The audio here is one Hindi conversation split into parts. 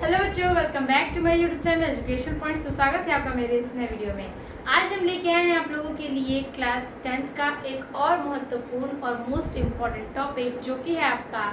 हेलो बच्चों, welcome back to my YouTube channel education points. तो स्वागत है आपका मेरे इस नए वीडियो में। आज हम लेके आए हैं आप लोगों के लिए क्लास 10th का एक और महत्वपूर्ण और मोस्ट इम्पॉर्टेंट टॉपिक, जो कि है आपका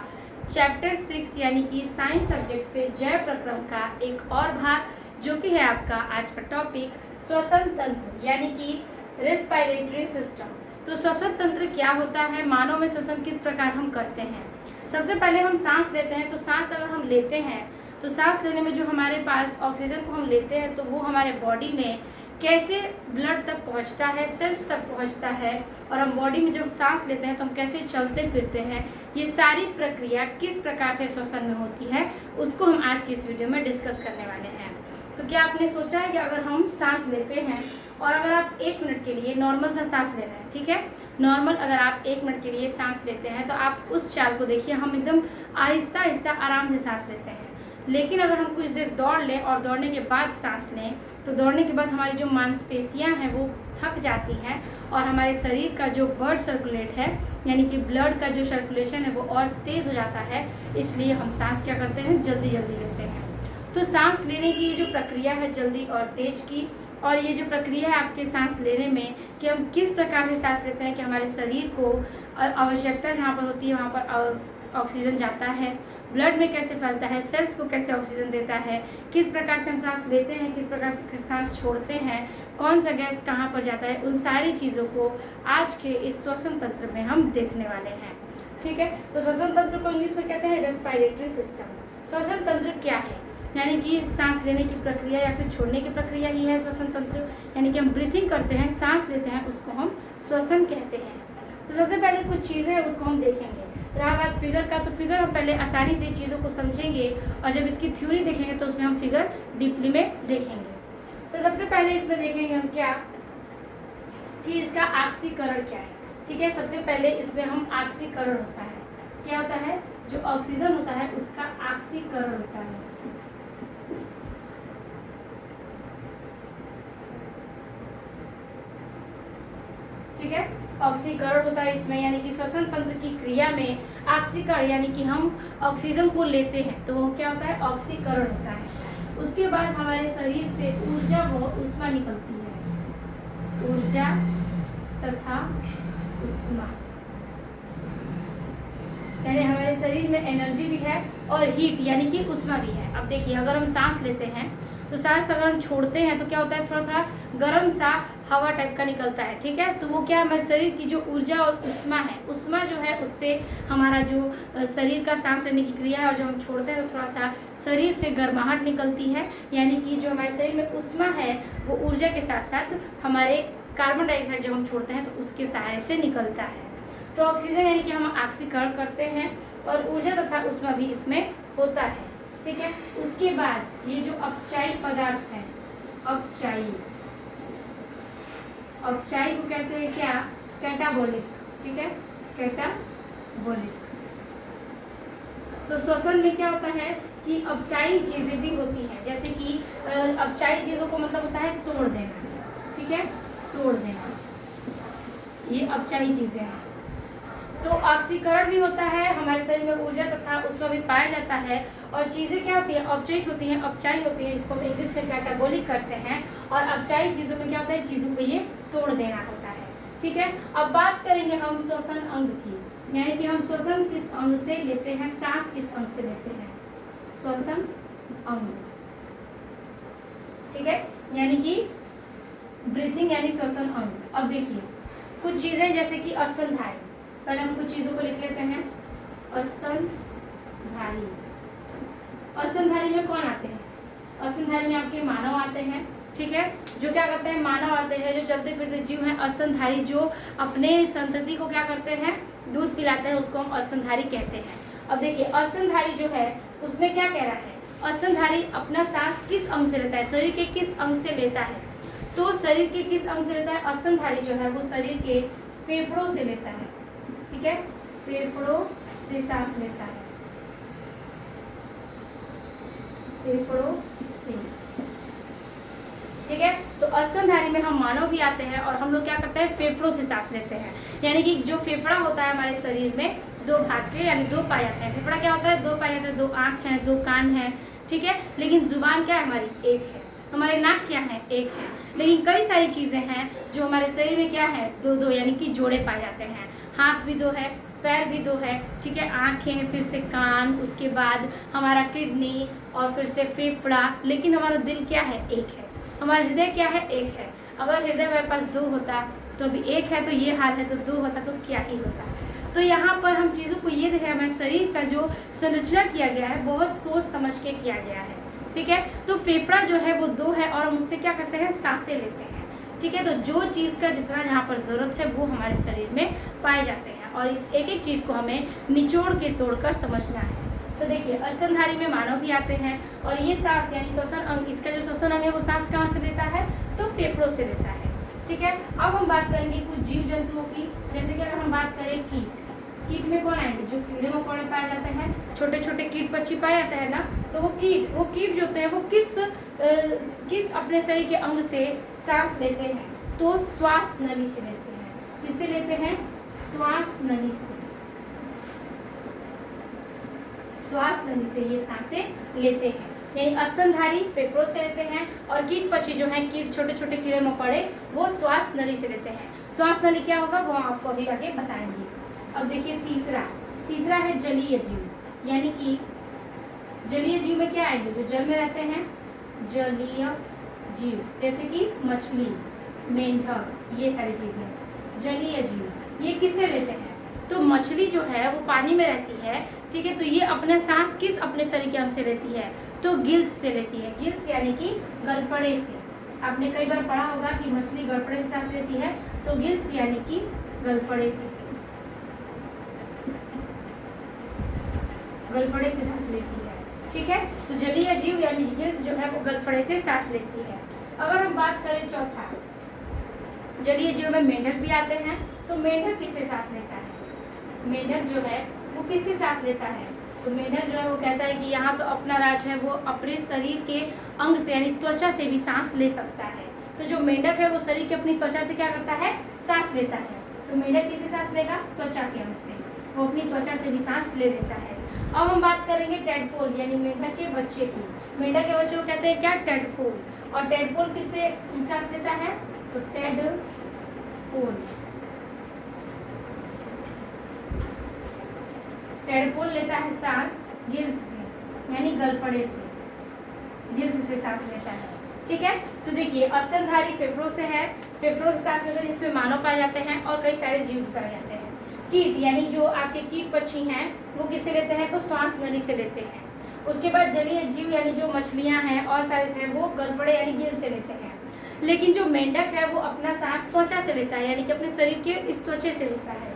चैप्टर 6 यानी कि साइंस सब्जेक्ट से जैव प्रक्रम का एक और भाग, जो कि है आपका आज का टॉपिक श्वसन तंत्र यानी कि रेस्पिरेटरी सिस्टम। तो श्वसन तंत्र क्या होता है, मानव में श्वसन किस प्रकार हम करते हैं। सबसे पहले हम सांस लेते हैं, तो सांस अगर हम लेते हैं तो सांस लेने में जो हमारे पास ऑक्सीजन को हम लेते हैं तो वो हमारे बॉडी में कैसे ब्लड तक पहुंचता है, सेल्स तक पहुंचता है, और हम बॉडी में जब सांस लेते हैं तो हम कैसे चलते फिरते हैं, ये सारी प्रक्रिया किस प्रकार से श्वसन में होती है, उसको हम आज की इस वीडियो में डिस्कस करने वाले हैं। तो क्या आपने सोचा है कि अगर हम सांस लेते हैं और अगर आप 1 मिनट के लिए नॉर्मल सा सांस ले रहे हैं, ठीक है, नॉर्मल अगर आप 1 मिनट के लिए सांस लेते हैं तो आप उस चाल को देखिए, हम एकदम आहिस्ता आहिस्ता आराम से सांस लेते हैं। लेकिन अगर हम कुछ देर दौड़ लें और दौड़ने के बाद सांस लें तो दौड़ने के बाद हमारी जो मांसपेशियां हैं वो थक जाती हैं और हमारे शरीर का जो ब्लड सर्कुलेट है यानी कि ब्लड का जो सर्कुलेशन है वो और तेज़ हो जाता है। इसलिए हम सांस क्या करते हैं, जल्दी जल्दी लेते हैं। तो सांस लेने की जो प्रक्रिया है जल्दी और तेज की, और ये जो प्रक्रिया है आपके सांस लेने में कि हम किस प्रकार से सांस लेते हैं कि हमारे शरीर को आवश्यकता जहाँ पर होती है वहाँ पर ऑक्सीजन जाता है, ब्लड में कैसे फैलता है, सेल्स को कैसे ऑक्सीजन देता है, किस प्रकार से हम सांस लेते हैं, किस प्रकार से सांस छोड़ते हैं, कौन सा गैस कहाँ पर जाता है, उन सारी चीज़ों को आज के इस श्वसन तंत्र में हम देखने वाले हैं। ठीक है, तो श्वसन तंत्र को इंग्लिश में कहते हैं रेस्पिरेटरी सिस्टम। श्वसन तंत्र क्या है, यानी कि सांस लेने की प्रक्रिया या फिर छोड़ने की प्रक्रिया ही है श्वसन तंत्र, यानी कि हम ब्रीथिंग करते हैं, सांस लेते हैं, उसको हम श्वसन कहते हैं। तो सबसे पहले कुछ चीज़ें हैं उसको हम देखेंगे। रहा बात फिगर का, तो फिगर हम पहले आसानी से चीज़ों को समझेंगे और जब इसकी थ्योरी देखेंगे तो उसमें हम फिगर डीपली में देखेंगे। तो सबसे पहले इसमें देखेंगे हम क्या कि इसका ऑक्सीकरण क्या है। ठीक है, सबसे पहले इसमें हम ऑक्सीकरण होता है, क्या होता है, जो ऑक्सीजन होता है उसका ऑक्सीकरण होता है। ठीक है, ऑक्सीकरण होता है इसमें, यानी कि श्वसन तंत्र की क्रिया में ऑक्सीकरण यानी कि हम ऑक्सीजन को लेते हैं तो वो क्या होता है, ऑक्सीकरण होता है। उसके बाद हमारे शरीर से ऊर्जा व ऊष्मा निकलती है, ऊर्जा तथा ऊष्मा, यानी हमारे शरीर में एनर्जी भी है और हीट यानी कि ऊष्मा भी है। अब देखिए, अगर हम सांस लेते हैं तो सांस अगर हम छोड़ते हैं तो क्या होता है, थोड़ा थोड़ा गर्म सा हवा टाइप का निकलता है। ठीक है, तो वो क्या, हमारे शरीर की जो ऊर्जा और ऊष्मा है, ऊष्मा जो है उससे हमारा जो शरीर का सांस लेने की क्रिया है, और जब हम छोड़ते हैं तो थोड़ा सा शरीर से गर्माहट निकलती है, यानी कि जो हमारे शरीर में ऊष्मा है वो ऊर्जा के साथ साथ हमारे कार्बन डाइऑक्साइड जब हम छोड़ते हैं तो उसके सहारे से निकलता है। तो ऑक्सीजन यानी कि हम ऑक्सीकरण करते हैं और ऊर्जा तथा ऊष्मा भी इसमें होता है। ठीक है, उसके बाद ये जो अपचायी पदार्थ है, अपचायी को कहते हैं क्या, कैटाबोलिक। ठीक है, कैटाबोलिक। तो श्वसन में क्या होता है कि अपचायी चीजें भी होती हैं, जैसे कि अपचायी चीजों को मतलब होता है तोड़ देना। ठीक है, तोड़ देना, ये अपचायी चीजें हैं। तो ऑक्सीकरण भी होता है, हमारे शरीर में ऊर्जा तथा उसमें भी पाया जाता है, और चीज़ें क्या होती है, अपचायी होती हैं, अपचायी होती है, इसको हम इंग्लिश में कैटाबोलिक करते हैं। और अपचायी चीज़ों में क्या होता है, चीज़ों को ये तोड़ देना होता है। ठीक है, अब बात करेंगे हम श्वसन अंग की, यानी कि हम श्वसन किस अंग से लेते हैं, सांस किस अंग से लेते हैं, श्वसन अंग। ठीक है, यानी कि ब्रीथिंग यानी श्वसन अंग। अब देखिए कुछ चीज़ें जैसे कि स्तनधारी, पहले हम कुछ चीजों को लिख लेते हैं। स्तनधारी, स्तनधारी में कौन आते हैं, स्तनधारी में आपके मानव आते हैं। ठीक है, जो क्या करते हैं, मानव आते हैं, जो चलते फिरते जीव हैं। स्तनधारी जो अपने संतति को क्या करते हैं, दूध पिलाते हैं, उसको हम स्तनधारी कहते हैं। अब देखिए स्तनधारी जो है उसमें क्या कह रहा है, स्तनधारी अपना सांस किस अंग से लेता है, शरीर के किस अंग से लेता है, तो शरीर के किस अंग से लेता है, स्तनधारी जो है वो शरीर के फेफड़ों से लेता है। ठीक है, फेफड़ों से सांस लेता है, फेफड़ों से। ठीक है, तो स्तनधारी में हम मानव भी आते हैं और हम लोग क्या करते हैं, फेफड़ों से सांस लेते हैं, यानी कि जो फेफड़ा होता है हमारे शरीर में 2 भाग के यानी 2 पाए जाते हैं। फेफड़ा क्या होता है, 2 पाए जाते हैं, 2 आँख हैं, 2 कान हैं, ठीक है। लेकिन जुबान क्या है हमारी, एक है। हमारे नाक क्या है, एक है। लेकिन कई सारी चीज़ें हैं जो हमारे शरीर में क्या है, दो दो यानी कि जोड़े पाए जाते हैं। हाथ भी दो है, पैर भी दो है, ठीक है, आँखें, फिर से कान, उसके बाद हमारा किडनी और फिर से फेफड़ा। लेकिन हमारा दिल क्या है, एक है। हमारा हृदय क्या है, एक है। अगर हृदय हमारे पास दो होता तो अभी एक है तो ये हाल है, तो दो होता तो क्या ही होता। तो यहाँ पर हम चीज़ों को ये देखें, हमारे शरीर का जो संरचना किया गया है बहुत सोच समझ के किया गया है, ठीक है। तो फेफड़ा जो है वो दो है और हम उससे क्या करते हैं, सांसें लेते हैं, ठीक है। तो जो चीज़ का जितना यहाँ पर ज़रूरत है वो हमारे शरीर में पाए जाते हैं और इस एक एक चीज़ को हमें निचोड़ के तोड़कर समझना है। तो देखिए स्तनधारी में मानव भी आते हैं और ये सांस यानी श्वसन अंग, इसका जो श्वसन अंग है वो सांस कहाँ से लेता है, तो फेफड़ों से लेता है, ठीक है। अब हम बात करेंगे कुछ जीव जंतुओं की, जैसे कि अगर हम बात करें कीट, कीट में कौन आएंगे, जो कीड़े मकोड़े पाए जाते हैं, छोटे छोटे कीट पक्षी पाए जाते हैं ना, तो वो कीट जो होते हैं वो किस अपने शरीर के अंग से सांस लेते हैं, तो श्वास नली से लेते हैं। किससे लेते हैं, श्वास नली से, श्वास नली से ये सांसें लेते हैं। यानी स्तनधारी फेफड़ों से लेते हैं और कीट पक्षी जो हैं, कीट छोटे छोटे कीड़े मकोड़े, वो श्वास नली से लेते हैं। श्वास नली क्या होगा वो आपको अभी आगे बताएंगे। अब देखिए तीसरा है जलीय जीव, यानी कि जलीय जीव में क्या आएंगे, जो जल में रहते हैं, जलीय जीव, जैसे कि मछली, मेंढक, ये सारी चीजें जलीय जीव। ये किससे लेते हैं, तो मछली जो है वो पानी में रहती है, ठीक है। तो ये अपने सांस किस अपने शरीर के अंग से लेती है, तो गिल्स से लेती है। गिल्स यानी कि गलफड़े से। आपने कई बार पढ़ा होगा कि मछली गलफड़े से सांस लेती है, तो गिल्स यानी कि गलफड़े से, गलफड़े से सांस लेती है, ठीक है। तो जलीय जीव यानी गिल्स जो है वो गलफड़े से सांस लेती है। अगर हम बात करें चौथा, जलीय जीव में मेंढक भी आते हैं, तो मेंढक किससे सांस लेता है, मेंढक जो है वो किससे सांस लेता है, तो मेंढक जो है वो कहता है कि यहाँ तो अपना राज है, वो अपने शरीर के अंग से यानी त्वचा से भी सांस ले सकता है। तो जो मेंढक है वो शरीर के अपनी त्वचा से क्या करता है, सांस लेता है। तो मेंढक किससे सांस लेगा, त्वचा के अंग से, वो अपनी त्वचा से भी सांस ले लेता है। अब हम बात करेंगे टेडपोल यानी मेंढक के बच्चे की। मेंढक के बच्चे को कहते हैं क्या, टेडपोल। और टेडपोल किससे सांस लेता है, तो टेडपोल लेता है सांस गिल्स से, यानी गलफड़े से, गिल्स से सांस लेता है, ठीक है। तो देखिए स्तनधारी फेफड़ों से है, फेफड़ों से सांस लेते हैं, जिसमें मानव पाए जाते हैं और कई सारे जीव पाए जाते हैं। कीट यानी जो आपके कीट पक्षी हैं वो किससे लेते हैं, तो श्वास नली से लेते हैं। उसके बाद जलीय जीव यानी जो मछलियां हैं और सारे से वो गलफड़े यानी गिल से लेते हैं। लेकिन जो मेंढक है वो अपना सांस त्वचा से लेता है, यानी कि अपने शरीर के इस त्वचे से लेता है।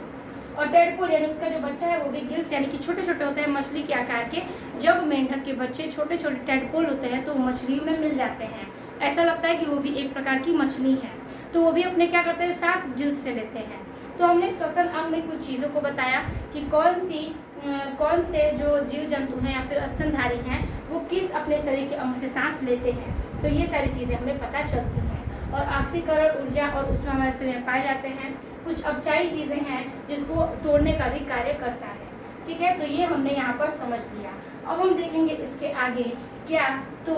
और टेडपोल यानी उसका जो बच्चा है वो भी गिल्स यानी कि छोटे छोटे होते हैं मछली के आकार के। जब मेंढक के बच्चे छोटे छोटे टेडपोल होते हैं तो मछलियों में मिल जाते हैं, ऐसा लगता है कि वो भी एक प्रकार की मछली है। तो वो भी अपने क्या करते हैं, सांस गिल्स से लेते हैं। तो हमने श्वसन अंग में कुछ चीज़ों को बताया कि कौन से जो जीव जंतु हैं या फिर स्तनधारी हैं वो किस अपने शरीर के अंग से सांस लेते हैं। तो ये सारी चीज़ें हमें पता चलती हैं। और ऑक्सीकरण ऊर्जा और उसमें हमारे शरीर में पाए जाते हैं। कुछ अपचाई चीज़ें हैं जिसको तोड़ने का भी कार्य करता है, ठीक है। तो ये हमने यहाँ पर समझ लिया। अब हम देखेंगे इसके आगे क्या, तो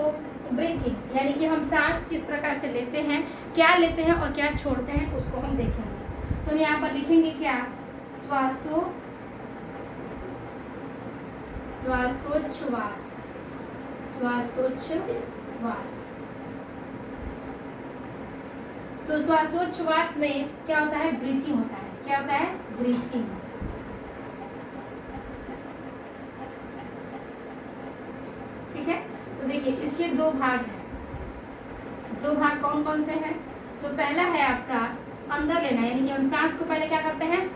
ब्रीथिंग यानी कि हम सांस किस प्रकार से लेते हैं, क्या लेते हैं और क्या छोड़ते हैं, उसको हम देखेंगे। तो हम यहाँ पर लिखेंगे क्या, श्वासोच्छ्वास, श्वासोच्छ्वास। तो श्वासोच्छ्वास में क्या होता है, ब्रीथिंग होता है। क्या होता है, ब्रीथिंग। ठीक है। तो देखिए इसके दो भाग हैं। दो भाग कौन कौन से हैं, तो पहला है आपका अंदर लेना, यानी कि हम सांस को पहले क्या करते हैं,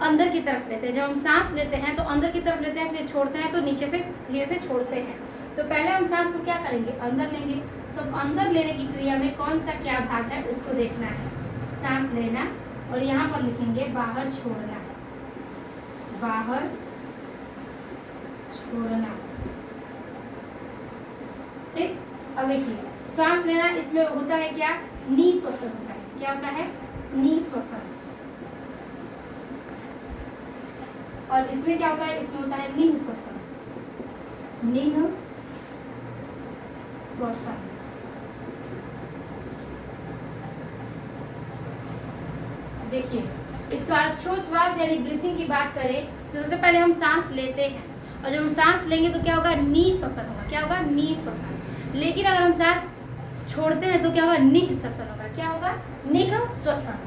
अंदर की तरफ लेते हैं। जब हम सांस लेते हैं तो अंदर की तरफ लेते हैं, फिर छोड़ते हैं तो नीचे से धीरे से छोड़ते हैं। तो पहले हम सांस को क्या करेंगे, अंदर लेंगे। तो अंदर लेने की क्रिया में कौन सा क्या भाग है उसको देखना है, सांस लेना। और यहाँ पर लिखेंगे बाहर छोड़ना, बाहर छोड़ना। ठीक। अब देखिए सांस लेना, इसमें होता है क्या, निःश्वसन होता है। क्या होता है, निःश्वसन। और इसमें क्या होता है, इसमें होता है निःश्वसन, निःश्वसन। श्वसन। देखिए इस श्वासोच्छ्वास यानी ब्रीथिंग की बात करें तो सबसे पहले हम सांस लेते हैं, और जब हम सांस लेंगे तो क्या होगा, निःश्वसन होगा। क्या होगा, निःश्वसन। लेकिन अगर हम सांस छोड़ते हैं तो क्या होगा, निःश्वसन होगा। क्या होगा, निःश्वसन।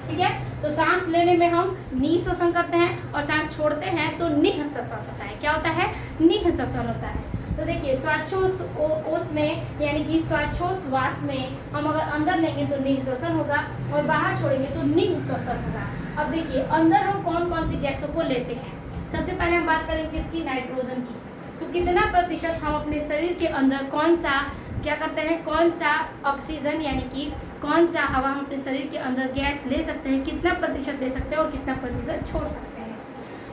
ठीक है, तो सांस लेने में हम निःश्वसन करते हैं और सांस छोड़ते हैं तो निःश्वसन होता है। क्या होता है, निःश्वसन होता है। तो देखिए श्वासोच्छ्वास में यानी कि श्वासोच्छ्वास में हम अगर अंदर लेंगे तो निःश्वसन होगा और बाहर छोड़ेंगे तो निःश्वसन होगा। अब देखिए अंदर हम कौन कौन सी गैसों को लेते हैं। सबसे पहले हम बात करेंगे किसकी, नाइट्रोजन की। तो कितना प्रतिशत हम अपने शरीर के अंदर कौन सा क्या करते हैं, कौन सा ऑक्सीजन यानी कि कौन सा हवा हम अपने शरीर के अंदर गैस ले सकते हैं, कितना प्रतिशत ले सकते हैं और कितना प्रतिशत छोड़ सकते हैं।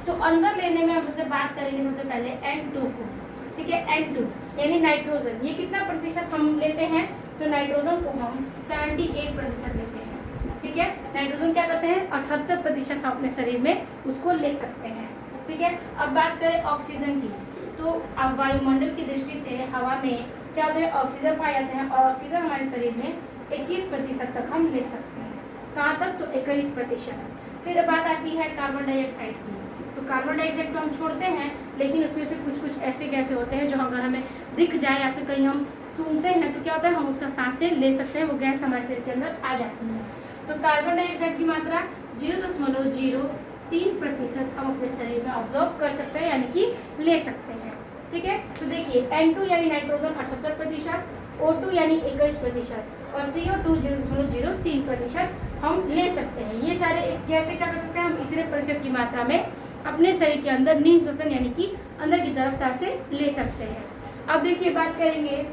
तो अंदर लेने में हम सबसे बात करेंगे सबसे पहले N2 को। ठीक है, N2 यानी नाइट्रोजन, ये कितना प्रतिशत हम लेते हैं, तो नाइट्रोजन को हम 78% लेते हैं। ठीक है, नाइट्रोजन क्या करते हैं, 78% हम अपने शरीर में उसको ले सकते हैं। ठीक है, अब बात करें ऑक्सीजन की। तो अब वायुमंडल की दृष्टि से हवा में क्या होता है, ऑक्सीजन पाए जाते हैं और ऑक्सीजन हमारे शरीर में 21% तक हम ले सकते हैं। कहाँ तक, तो 21%। फिर बात आती है कार्बन डाइऑक्साइड की। तो कार्बन डाइऑक्साइड को हम छोड़ते हैं, लेकिन उसमें से कुछ कुछ ऐसे गैसें होते हैं जो अगर हमें दिख जाए या फिर कहीं हम सूंघते हैं तो क्या होता है, हम उसका सांसें ले सकते हैं, वो गैस हमारे शरीर के अंदर आ जाती है। तो कार्बन डाइऑक्साइड की मात्रा 0.03% हम अपने शरीर में ऑब्जर्व कर सकते हैं यानी कि ले सकते हैं। ठीक है, तो देखिए N2 यानी नाइट्रोजन 78%, O2 यानी 21% और CO2 0.03% हम ले सकते हैं। ये सारे गैसें क्या कर सकते हैं, हम इतने प्रतिशत की मात्रा में अपने शरीर के अंदर निःश्वसन यानी कि अंदर की तरफ सांसें ले सकते हैं। अब देखिए बात करेंगे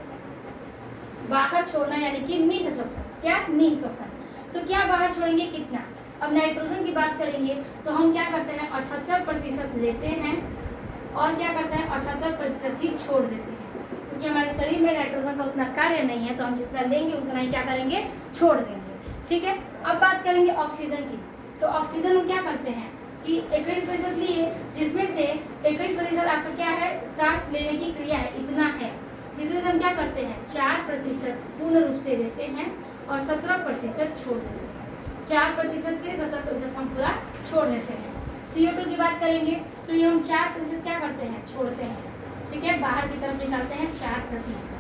बाहर छोड़ना यानी कि निःश्वसन। क्या, निःश्वसन। तो क्या बाहर छोड़ेंगे, कितना। अब नाइट्रोजन की बात करेंगे तो हम क्या करते हैं, 78% लेते हैं और क्या करते हैं, 78% ही छोड़ देते हैं, क्योंकि हमारे शरीर में नाइट्रोजन का उतना कार्य नहीं है, तो हम जितना लेंगे उतना ही क्या करेंगे, छोड़ देंगे। ठीक है, अब बात करेंगे ऑक्सीजन की। तो ऑक्सीजन हम क्या करते हैं कि 21% लिए, जिसमें से 21% आपका क्या है, सांस लेने की क्रिया है, इतना है, जिसमें से हम क्या करते हैं 4% पूर्ण रूप से लेते हैं और 17% छोड़ देते हैं। 4% से 17% हम पूरा छोड़ देते हैं। CO2 की बात करेंगे तो ये हम 4% क्या करते हैं, छोड़ते हैं। ठीक है, बाहर की तरफ निकालते हैं 4%।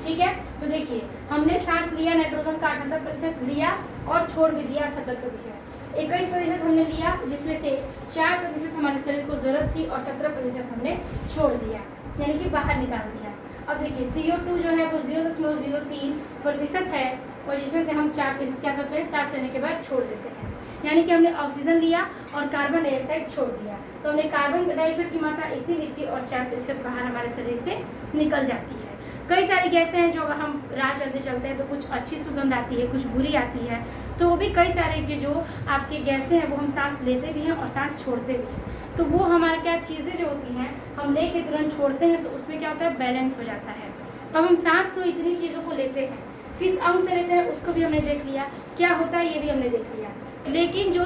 ठीक है, तो देखिए हमने सांस लिया, नाइट्रोजन का 78% लिया और छोड़ भी दिया 78%। 21% हमने लिया, जिसमें से 4% हमारे शरीर को जरूरत थी और 17% हमने छोड़ दिया यानी कि बाहर निकाल दिया। अब देखिए CO2 जो है वो 0.03% है और जिसमें से हम 4% क्या करते हैं, सांस लेने के बाद छोड़ देते हैं। यानी कि हमने ऑक्सीजन लिया और कार्बन डाइऑक्साइड छोड़ दिया, तो हमने कार्बन डाइऑक्साइड की मात्रा इतनी ली थी और 4% बाहर हमारे शरीर से निकल जाती है। कई सारी गैसें हैं जो अगर हम राह चलते चलते हैं तो कुछ अच्छी सुगंध आती है, कुछ बुरी आती है, तो वो भी कई सारे के जो आपके गैसें हैं वो हम सांस लेते भी हैं और सांस छोड़ते भी हैं। तो वो हमारा क्या चीज़ें जो होती हैं हम ले के तुरंत छोड़ते हैं, तो उसमें क्या होता है, बैलेंस हो जाता है। अब हम सांस तो इतनी चीज़ों को लेते हैं, किस अंग से लेते हैं उसको भी हमने देख लिया, क्या होता है ये भी हमने देख लिया, लेकिन जो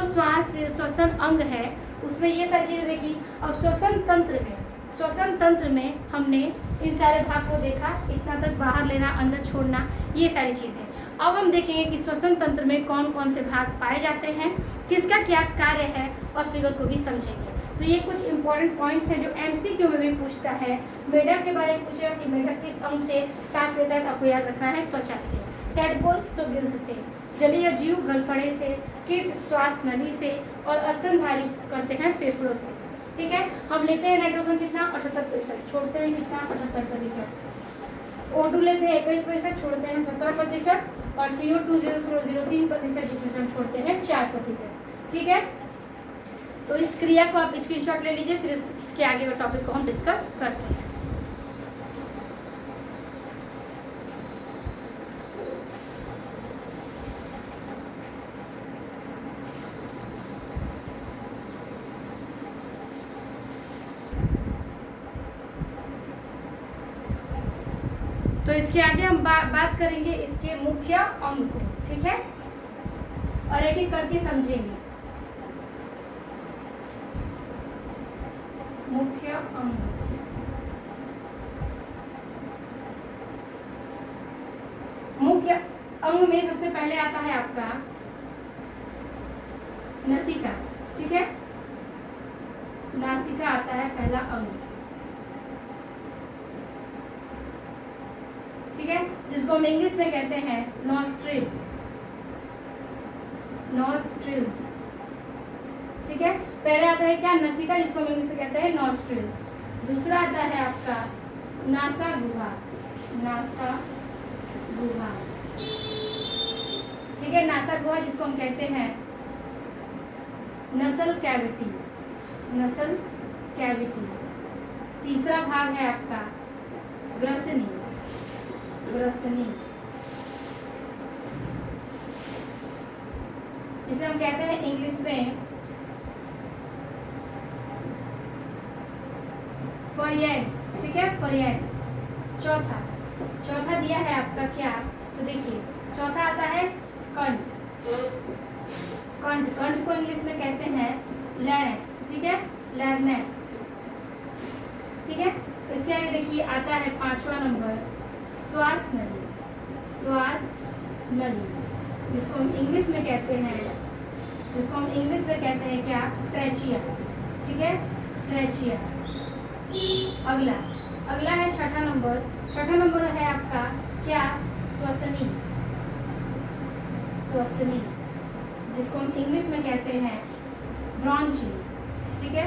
श्वसन अंग है उसमें ये सारी चीज़ें देखी। अब श्वसन तंत्र में हमने इन सारे भाग को देखा, इतना तक बाहर लेना, अंदर छोड़ना, ये सारी चीज़ें। अब हम देखेंगे कि श्वसन तंत्र में कौन कौन से भाग पाए जाते हैं, किसका क्या कार्य है और फिगर को भी समझेंगे। तो ये कुछ इंपॉर्टेंट पॉइंट्स हैं जो MCQ में भी पूछता है। मेढक के बारे में पूछेगा कि मेढक किस अंग से सांस लेता है, आपको याद रखना है, त्वचा से। टैडपोल तो गिल्स से। जलीय जीव गलफड़े से। कीट श्वास नली से और स्तनधारी करते हैं फेफड़ों से। ठीक है, हम लेते हैं नाइट्रोजन कितना, 78%, छोड़ते हैं कितना, 78%। O2 लेते हैं 21%, छोड़ते हैं 17% और CO2 0.03%, जिसमें से हम छोड़ते हैं 4%। ठीक है, तो इस क्रिया को आप स्क्रीनशॉट ले लीजिए, फिर इसके आगे के टॉपिक को हम डिस्कस करते हैं। तो इसके आगे हम बात करेंगे इसके मुख्य अंग को। ठीक है, और एक एक करके समझेंगे। मुख्य अंग। मुख्य अंग में सबसे पहले आता है आपका नासिका, ठीक है। नासिका आता है पहला अंग, ठीक है, जिसको हम इंग्लिश में कहते हैं नॉस्ट्रिल, नॉस्ट्रिल्स, ठीक है। पहले आता है क्या, नासिका, जिसको हम इंग्लिश में कहते हैं नॉस्ट्रिल्स। दूसरा आता है आपका नासा गुहा, नासा गुहा, ठीक है, नासा गुहा, जिसको हम कहते हैं नसल कैविटी, नसल कैविटी। तीसरा भाग है आपका ग्रसनी, ग्रसनी, जिसे हम कहते हैं इंग्लिश में फरियंस, ठीक है, फरियंस। चौथा दिया है आपका क्या, तो देखिए चौथा आता है कंठ, कंठ को इंग्लिश में कहते हैं लैरिंक्स, ठीक है, लैरिंक्स, ठीक है। इसके आगे देखिए आता है 5वां नंबर श्वास नली, श्वास नली, जिसको हम इंग्लिश में कहते हैं क्या, ट्रेचिया, ठीक है, ट्रेचिया। अगला है छठा नंबर है आपका क्या, श्वसनी, श्वसनी, जिसको हम इंग्लिश में कहते हैं ब्रॉन्ची, ठीक है,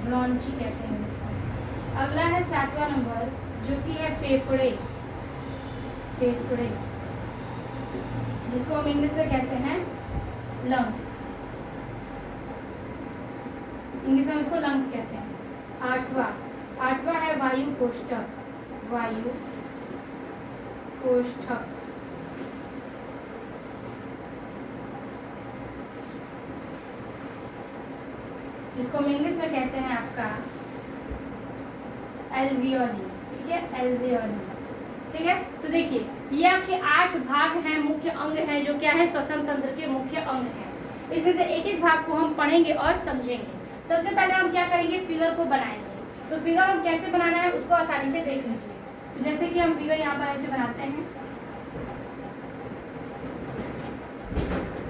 ब्रॉन्ची कहते हैं इंग्लिश में। अगला है 7वां नंबर, जो कि है फेफड़े, फेफड़े, जिसको हम इंग्लिश में कहते हैं लंग्स, इंग्लिश में इसको लंग्स कहते हैं। आठवां है वायु कोष्ठक, वायु कोष्ठक, जिसको हम इंग्लिश में कहते हैं आपका एल्वियोली, ठीक है, एल्वियोली, ठीक है। तो देखिए ये आपके 8 भाग हैं, मुख्य अंग है, जो क्या है, श्वसन तंत्र के मुख्य अंग है। इसमें से एक एक भाग को हम पढ़ेंगे और समझेंगे। सबसे पहले हम क्या करेंगे, फिगर को बनाएंगे। तो फिगर हम कैसे बनाना है उसको आसानी से देख लीजिए। तो जैसे कि हम फिगर यहाँ पर ऐसे बनाते हैं,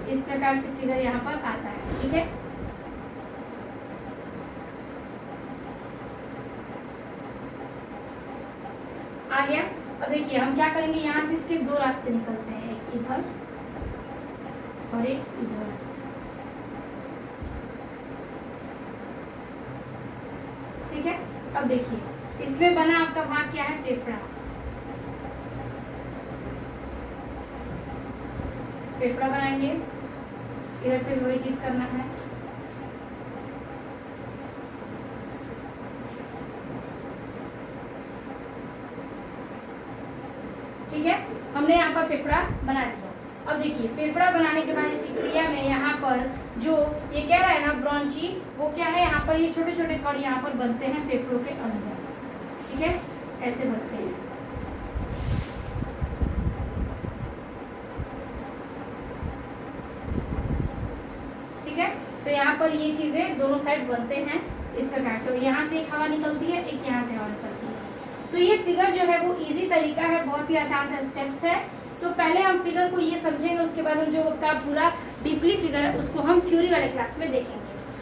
इस प्रकार से फिगर यहाँ पर आता है, ठीक है। आ गया। अब देखिए हम क्या करेंगे, यहाँ से इसके 2 रास्ते निकलते हैं, एक इधर और एक इधर, ठीक है। अब देखिए इसमें बना आपका भाग क्या है, फेफड़ा, फेफड़ा बनाएंगे, इधर से भी वही चीज करना है, ठीक है। हमने यहाँ पर फेफड़ा बना दिया। अब देखिए फेफड़ा बनाने के बाद इसी क्रिया में यहाँ पर जो ये कह रहा है ना ब्रॉन्ची, वो क्या है, यहाँ पर ये छोटे छोटे कण यहाँ पर बनते हैं फेफड़ों के अंदर, ठीक है, ऐसे बनते हैं। ठीक है, तो यहाँ पर ये चीजें दोनों साइड बनते हैं इस प्रकार से, यहाँ से एक हवा निकलती है, एक यहाँ से हवा निकलती है। तो ये फिगर जो है वो इजी तरीका है, बहुत ही आसान सा स्टेप्स है। तो पहले हम फिगर को ये समझेंगे, उसके बाद हम जो आपका पूरा डीपली फिगर है उसको हम थ्योरी वाले क्लास में देखेंगे।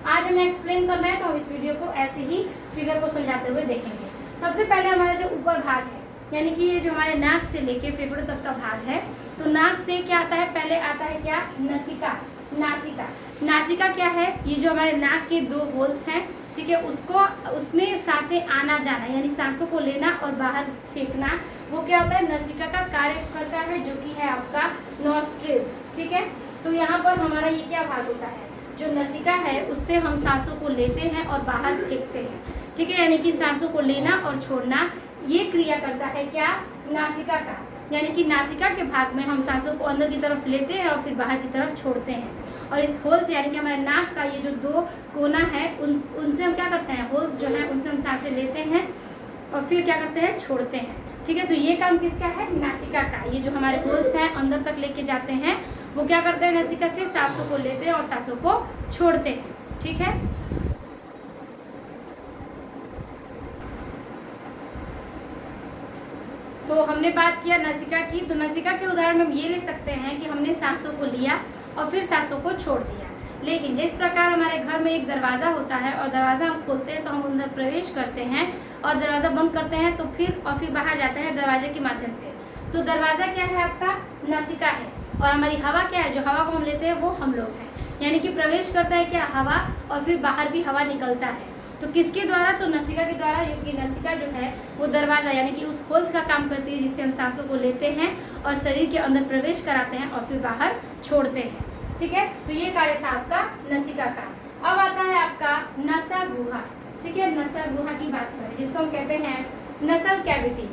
आज हमें एक्सप्लेन करना है तो हम इस वीडियो को ऐसे ही फिगर को समझाते हुए देखेंगे। सबसे पहले हमारा जो ऊपर भाग है, यानी कि ये जो हमारे नाक से लेके फेफड़े तक का भाग है, तो नाक से क्या आता है, पहले आता है क्या, नसिका, नासिका। नासिका क्या है, ये जो हमारे नाक के 2 होल्स हैं, ठीक है, उसको उसमें सांसें आना जाना, यानी सांसों को लेना और बाहर फेंकना, वो क्या होता है, नसिका का कार्य करता है, जो कि है आपका नॉस्ट्रिल्स, ठीक है। तो यहाँ पर हमारा ये क्या भाग होता है, जो नसिका है उससे हम सांसों को लेते हैं और बाहर फेंकते हैं, ठीक है, यानी कि सांसों को लेना और छोड़ना, ये क्रिया करता है क्या, नासिका का, यानी कि नासिका के भाग में हम सांसों को अंदर की तरफ लेते हैं और फिर बाहर की तरफ छोड़ते हैं। और इस होल से, यानी कि हमारे नाक का ये जो 2 कोना है, उनसे हम क्या करते हैं, होल्स जो है उनसे हम सांसें लेते हैं और फिर क्या करते हैं, छोड़ते हैं, ठीक है। तो ये काम किसका है, नासिका का। ये जो हमारे होल्स हैं अंदर तक लेके जाते हैं, वो क्या करते हैं, नासिका से सांसों को लेते हैं और सांसों को छोड़ते हैं, ठीक है। हमने बात किया नसिका की, तो नसिका के उदाहरण में हम ये ले सकते हैं कि हमने सांसों को लिया और फिर सांसों को छोड़ दिया। लेकिन जिस प्रकार हमारे घर में एक दरवाज़ा होता है और दरवाज़ा हम खोलते हैं तो हम अंदर प्रवेश करते हैं और दरवाज़ा बंद करते हैं तो फिर बाहर जाते हैं दरवाजे के माध्यम से। तो दरवाज़ा क्या है आपका? नसिका है। और हमारी हवा क्या है? जो हवा को हम लेते हैं वो हम लोग हैं। यानी कि प्रवेश करता है क्या? हवा, और फिर बाहर भी हवा निकलता है। तो किसके द्वारा? तो नसिका के द्वारा, क्योंकि नसिका जो है वो दरवाज़ा यानी कि उस होल्स का काम करती है जिससे हम सांसों को लेते हैं और शरीर के अंदर प्रवेश कराते हैं और फिर बाहर छोड़ते हैं। ठीक है, तो ये कार्य था आपका नसिका का। अब आता है आपका नसा गुहा। ठीक है, नसा गुहा की बात करें जिसको हम कहते हैं नसल कैविटी।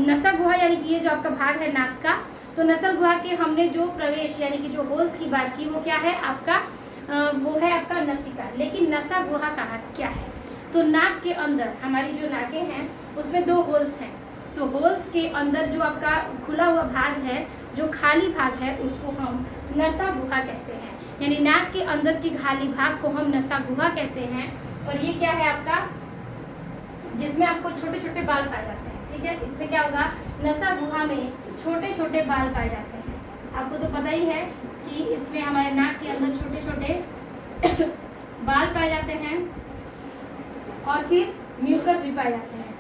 नसा गुहा यानी कि ये जो आपका भाग है नाक का, तो नसल गुहा के हमने जो प्रवेश यानी कि जो होल्स की बात की वो क्या है आपका? वो है आपका नसिका। लेकिन नसा गुहा कहाँ क्या है? तो नाक के अंदर हमारी जो नाकें हैं उसमें 2 होल्स हैं। तो होल्स के अंदर जो आपका खुला हुआ भाग है, जो खाली भाग है, उसको हम नसा गुहा कहते हैं। यानी नाक के अंदर की खाली भाग को हम नसा गुहा कहते हैं। और ये क्या है आपका? जिसमें आपको छोटे छोटे बाल पाए जाते हैं। ठीक है, इसमें क्या होगा? नसा गुहा में छोटे छोटे बाल पाए जाते हैं। आपको तो पता ही है कि इसमें हमारे नाक के अंदर छोटे छोटे बाल पाए जाते हैं और फिर म्यूकस भी पाए जाते हैं।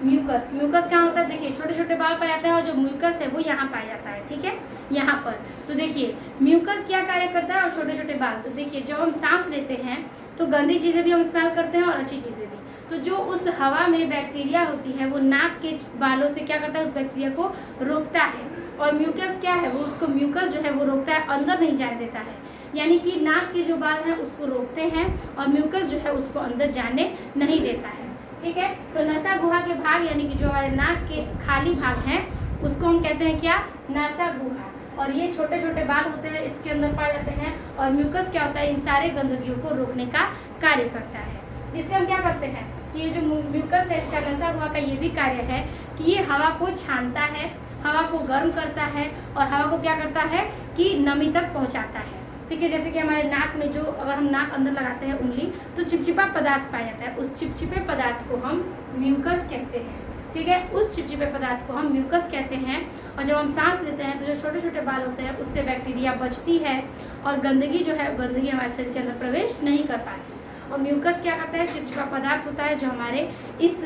म्यूकस कहाँ होता है? देखिए छोटे छोटे बाल पाए जाते हैं और जो म्यूकस है वो यहाँ पाया जाता है। ठीक है, यहाँ पर तो देखिए म्यूकस क्या कार्य करता है और छोटे छोटे बाल। तो देखिए जब हम सांस लेते हैं तो गंदी चीज़ें भी हम इस्तेमाल करते हैं और अच्छी चीज़ें भी। तो जो उस हवा में बैक्टीरिया होती है वो नाक के बालों से क्या करता है? उस बैक्टीरिया को रोकता है। और म्यूकस क्या है? वो उसको म्यूकस जो है वो रोकता है, अंदर नहीं जाने देता है। यानी कि नाक के जो बाल हैं उसको रोकते हैं और म्यूकस जो है उसको अंदर जाने नहीं देता है। ठीक है, तो नसा गुहा के भाग यानी कि जो हमारे नाक के खाली भाग हैं उसको हम कहते हैं क्या? नासा गुहा। और ये छोटे छोटे बाल होते हैं, इसके अंदर पाए जाते हैं। और म्यूकस क्या होता है? इन सारे गंदगियों को रोकने का कार्य करता है। जिससे हम क्या करते हैं कि ये जो म्यूकस है इसका नसा गुहा का ये भी कार्य है कि ये हवा को छानता है, हवा को गर्म करता है और हवा को क्या करता है कि नमी तक पहुंचाता है। ठीक है, जैसे कि हमारे नाक में जो अगर हम नाक अंदर लगाते हैं उंगली तो चिपचिपा पदार्थ पाया जाता है, उस चिपचिपे पदार्थ को हम म्यूकस कहते हैं। ठीक है, उस चिपचिपे पदार्थ को हम म्यूकस कहते हैं। और जब हम सांस लेते हैं तो जो छोटे छोटे बाल होते हैं उससे बैक्टीरिया बचती है और गंदगी जो है गंदगी हमारे शरीर के अंदर प्रवेश नहीं कर पाती। और म्यूकस क्या करता है? चिपचिपा पदार्थ होता है जो हमारे इस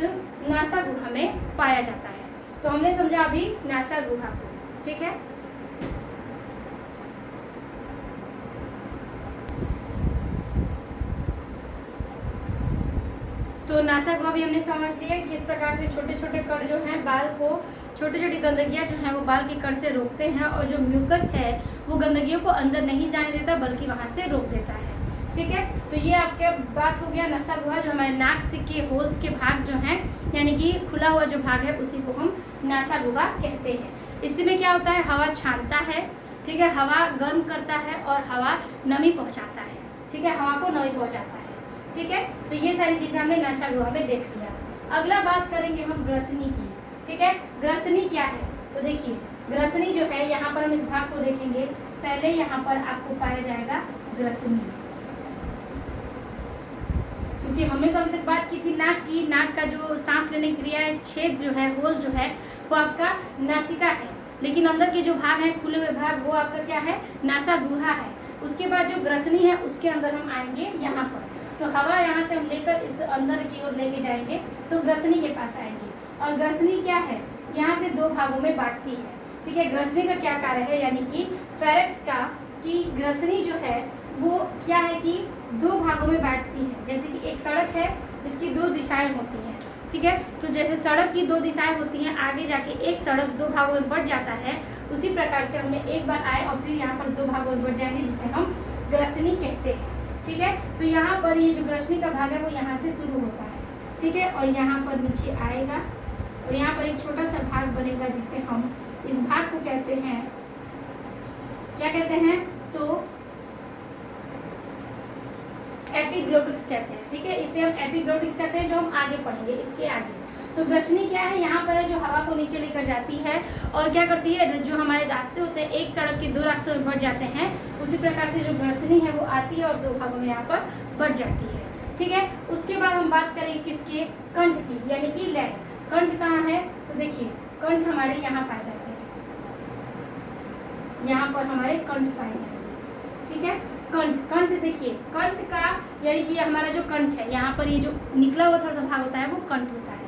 नासा गुहा में पाया जाता है। तो हमने समझा अभी नासा गुहा को। ठीक है, तो नासा गुहा भी हमने समझ लिया कि किस प्रकार से छोटे छोटे कण जो हैं बाल को, छोटी छोटी गंदगियां जो हैं वो बाल के कण से रोकते हैं और जो म्यूकस है वो गंदगियों को अंदर नहीं जाने देता बल्कि वहाँ से रोक देता है। ठीक है, तो ये आपके बात हो गया नसा गुहा, जो हमारे नाक से के होल्स के भाग जो हैं यानी कि खुला हुआ जो भाग है उसी को हम नासा गुहा कहते हैं। इसी में क्या होता है? हवा छानता है। ठीक है, हवा गर्म करता है और हवा नमी पहुँचाता है। ठीक है, हवा को नमी पहुँचाता है। ठीक है, तो ये सारी चीजें हमने नसा गुहा में देख लिया। अगला बात करेंगे हम ग्रसनी की। ठीक है, ग्रसनी क्या है? तो देखिए ग्रसनी जो है यहाँ पर हम इस भाग को देखेंगे। पहले यहाँ पर आपको पाया जाएगा ग्रसनी, क्योंकि हमने तो अभी तक बात की थी नाक की। नाक का जो सांस लेने की क्रिया है, छेद जो है, होल जो है वो आपका नासिका है। लेकिन अंदर के जो भाग हैं खुले हुए भाग वो आपका क्या है? नासा गुहा है। उसके बाद जो ग्रसनी है उसके अंदर हम आएंगे यहाँ पर। तो हवा यहाँ से हम लेकर इस अंदर की ओर लेके जाएंगे तो ग्रसनी के पास आएंगे। और ग्रसनी क्या है? यहाँ से 2 भागों में बांटती है। ठीक है, ग्रसनी का क्या कार्य है? यानी कि फेरेक्स का कि ग्रसनी जो है वो क्या है कि 2 भागों में बांटती है। जैसे कि एक सड़क है जिसकी 2 दिशाएं होती हैं। ठीक है, तो जैसे सड़क की 2 दिशाएं होती हैं, आगे जाके एक सड़क 2 भागों में बढ़ जाता है, उसी प्रकार से हमने एक बार आए और फिर यहाँ पर 2 भागों में बढ़ जाएंगे जिसे हम ग्रसनी कहते हैं। ठीक है, तो यहाँ पर ये जो ग्रसनी का भाग है वो यहाँ से शुरू होता है। ठीक है, और यहाँ पर नीचे आएगा और यहाँ पर एक छोटा सा भाग बनेगा जिसे हम इस भाग को कहते हैं, क्या कहते हैं? तो एपिग्लोटिक्स कहते हैं। ठीक है, इसे हम एपिग्लोटिक्स कहते हैं, जो हम आगे पढ़ेंगे इसके आगे। तो ग्रसनी क्या है? यहाँ पर जो हवा को नीचे लेकर जाती है और क्या करती है? जो हमारे रास्ते होते हैं एक सड़क के 2 रास्तों में बढ़ जाते हैं, उसी प्रकार से जो ग्रसनी है वो आती है और 2 भागों में यहाँ पर बढ़ जाती है। ठीक है। उसके बाद हम बात करेंगे किसके, कंठ की, यानी कि लैरिंक्स। कंठ कहाँ है, तो देखिए कंठ हमारे यहाँ पाए जाते हैं, यहाँ पर हमारे कंठ पाए जाएंगे, ठीक है। कंठ, कंठ देखिए कंठ का यानी कि हमारा जो कंठ है, यहाँ पर ये जो निकला हुआ थोड़ा सा भाग होता है वो कंठ होता है।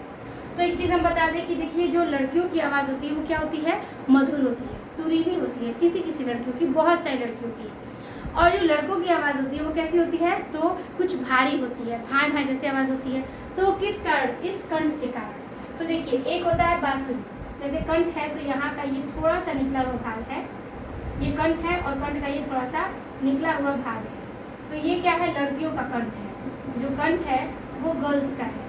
तो एक चीज़ हम बता दें कि देखिए जो लड़कियों की आवाज़ होती है वो क्या होती है, मधुर होती है, सुरीली होती है, किसी किसी लड़कियों की, बहुत सारी लड़कियों की। और जो लड़कों की आवाज़ होती है वो कैसी होती है, तो कुछ भारी होती है, भाई भाई जैसी आवाज़ होती है। तो किस कारण, इस कंठ के कारण। तो देखिए एक होता है बांसुरी, जैसे कंठ है तो यहाँ का ये थोड़ा सा निकला हुआ भाग है, ये कंठ है, और कंठ का ये थोड़ा सा निकला हुआ भाग है। तो ये क्या है, लड़कियों का कंठ है। जो कंठ है वो गर्ल्स का है,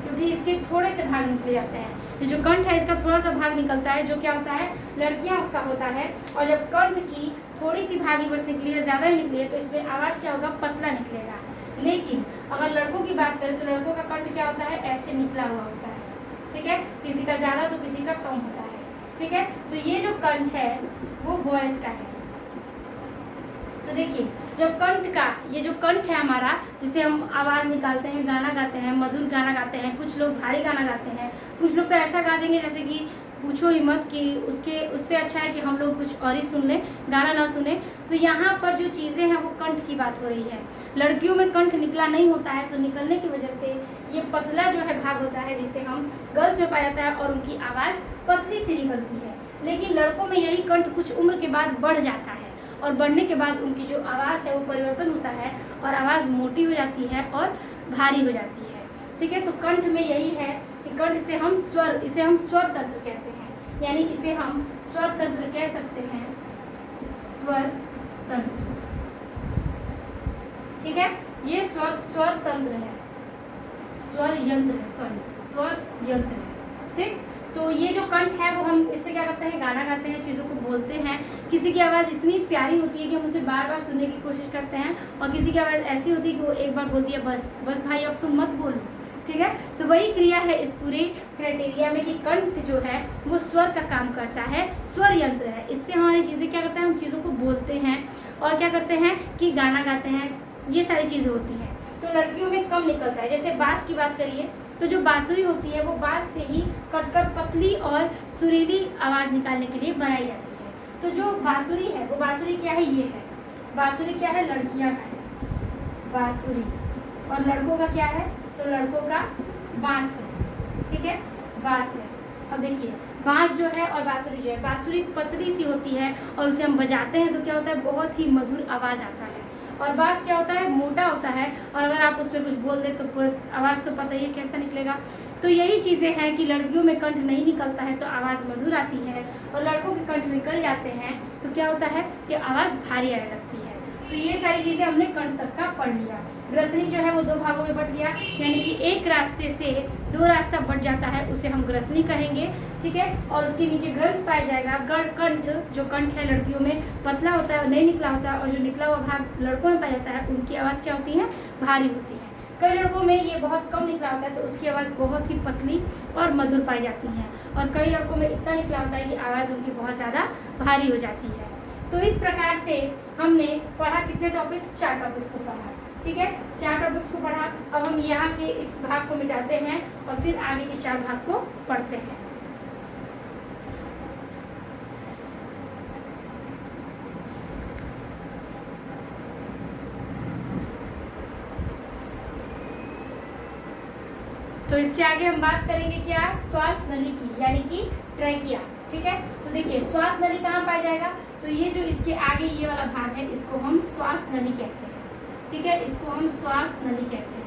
क्योंकि इसके थोड़े से भाग निकले जाते हैं। ये जो कंठ है इसका थोड़ा सा भाग निकलता है, जो क्या होता है, लड़कियों का होता है। और जब कंठ की थोड़ी सी भाग ही बस निकली है, ज़्यादा ही निकली है, तो इसमें आवाज़ क्या होगा, पतला निकलेगा। लेकिन अगर लड़कों की बात करें तो लड़कों का कंठ क्या होता है, ऐसे निकला हुआ होता है, ठीक है। किसी का ज़्यादा तो किसी का कम होता है, ठीक है। तो ये जो कंठ है वो बॉयज़ का है। तो देखिए जब कंठ का, ये जो कंठ है हमारा, जिसे हम आवाज़ निकालते हैं, गाना गाते हैं, मधुर गाना गाते हैं, कुछ लोग भारी गाना गाते हैं, कुछ लोग तो ऐसा गा देंगे जैसे कि पूछो ही मत, कि उससे अच्छा है कि हम लोग कुछ और ही सुन लें, गाना ना सुने। तो यहाँ पर जो चीज़ें हैं वो कंठ की बात हो रही है। लड़कियों में कंठ निकला नहीं होता है, तो निकलने की वजह से ये पतला जो है भाग होता है, जिसे हम गर्ल्स में पाया जाता है, और उनकी आवाज़ पतली सी निकलती है। लेकिन लड़कों में यही कंठ कुछ उम्र के बाद बढ़ जाता है, और बढ़ने के बाद उनकी जो आवाज़ है वो परिवर्तन होता है, और आवाज़ मोटी हो जाती है और भारी हो जाती है, ठीक है। तो कंठ में यही है कि कंठ से हम स्वर, इसे हम स्वर तंत्र कहते हैं, यानी इसे हम स्वर तंत्र कह सकते हैं, स्वर तंत्र, ठीक है। ये स्वर तंत्र है, स्वर यंत्र है, सॉरी स्वर यंत्र है, ठीक। तो ये जो कंठ है वो हम इससे क्या करते हैं, गाना गाते हैं, चीज़ों को बोलते हैं। किसी की आवाज़ इतनी प्यारी होती है कि हम उसे बार बार सुनने की कोशिश करते हैं, और किसी की आवाज़ ऐसी होती है कि वो एक बार बोलती है बस बस भाई अब तुम मत बोलो, ठीक है। तो वही क्रिया है इस पूरे क्राइटेरिया में कि कंठ जो है वो स्वर का काम करता है, स्वर यंत्र है। इससे हमारी चीज़ें क्या करते हैं, हम चीज़ों को बोलते हैं और क्या करते हैं कि गाना गाते हैं, ये सारी चीज़ें होती हैं। तो लड़कियों में कम निकलता है। जैसे बाँस की बात करिए तो जो बांसुरी होती है वो बाँस से ही कटकर पतली और सुरीली आवाज़ निकालने के लिए बनाई जाती है। तो जो बांसुरी है वो बांसुरी क्या है, ये है बांसुरी, क्या है, लड़कियां का है बांसुरी, और लड़कों का क्या है, तो लड़कों का बांस है, ठीक है, बांस है। अब देखिए बांस जो है और बांसुरी जो है, बांसुरी पतली सी होती है और उसे हम बजाते हैं तो क्या होता है, बहुत ही मधुर आवाज़ आता है। और बांस क्या होता है, मोटा होता है, और अगर आप उसमें कुछ बोल दें तो आवाज़ तो पता ही है कैसा निकलेगा। तो यही चीज़ें हैं कि लड़कियों में कंठ नहीं निकलता है तो आवाज़ मधुर आती है, और लड़कों के कंठ निकल जाते हैं तो क्या होता है कि आवाज़ भारी आने लगती है। तो ये सारी चीज़ें हमने कंठ तक का पढ़ लिया। ग्रसनी जो है वो दो भागों में बट गया, यानी कि एक रास्ते से दो रास्ता बट जाता है, उसे हम ग्रसनी कहेंगे, ठीक है। और उसके नीचे ग्रंथ पाया जाएगा। कंठ, जो कंठ है लड़कियों में पतला होता है और नहीं निकला होता है, और जो निकला हुआ भाग लड़कों में पाया जाता है, उनकी आवाज़ क्या होती है, भारी होती है। कई लड़कों में ये बहुत कम निकला होता है तो उसकी आवाज़ बहुत ही पतली और मधुर पाई जाती है, और कई लड़कों में इतना निकला होता है कि आवाज़ उनकी बहुत ज़्यादा भारी हो जाती है। तो इस प्रकार से हमने पढ़ा कितने टॉपिक्स, 4 टॉपिक्स को पढ़ा, ठीक है, 4 टॉपिक्स को पढ़ा। अब हम यहाँ के इस भाग को मिटाते हैं और फिर आगे के 4 भाग को पढ़ते हैं। तो इसके आगे हम बात करेंगे क्या, श्वास नली की, यानी कि ट्रैकिया, ठीक है। तो देखिए श्वास नली कहाँ पाया जाएगा, तो ये जो इसके आगे ये वाला भाग है इसको हम श्वास नली कहते हैं, ठीक है, इसको हम श्वास नली कहते हैं।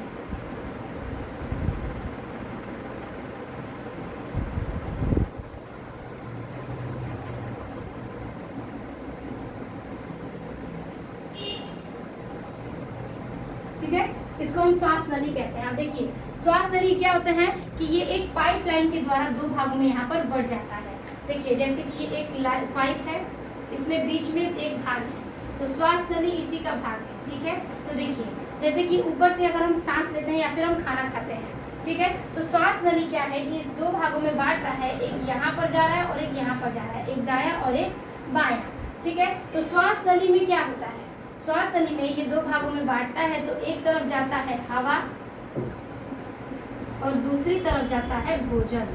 ठीक है, इसको हम श्वास नली कहते हैं। अब देखिए श्वास नली क्या होता है कि ये एक पाइपलाइन के द्वारा 2 भागों में यहाँ पर बढ़ जाता है। देखिए जैसे कि ये एक पाइप है, इसमें बीच में एक भाग है, तो श्वास नली इसी का भाग है, ठीक है। तो देखिए जैसे कि ऊपर से अगर हम सांस लेते हैं या फिर हम खाना खाते हैं, ठीक है, तो श्वास नली क्या है कि इस 2 भागों में बांट रहा है, एक यहाँ पर जा रहा है और एक यहाँ पर जा रहा है, एक दायां और एक बायां, ठीक है। तो श्वास नली में क्या होता है, श्वास नली में ये दो भागों में बांटता है, तो एक तरफ जाता है हवा और दूसरी तरफ जाता है भोजन।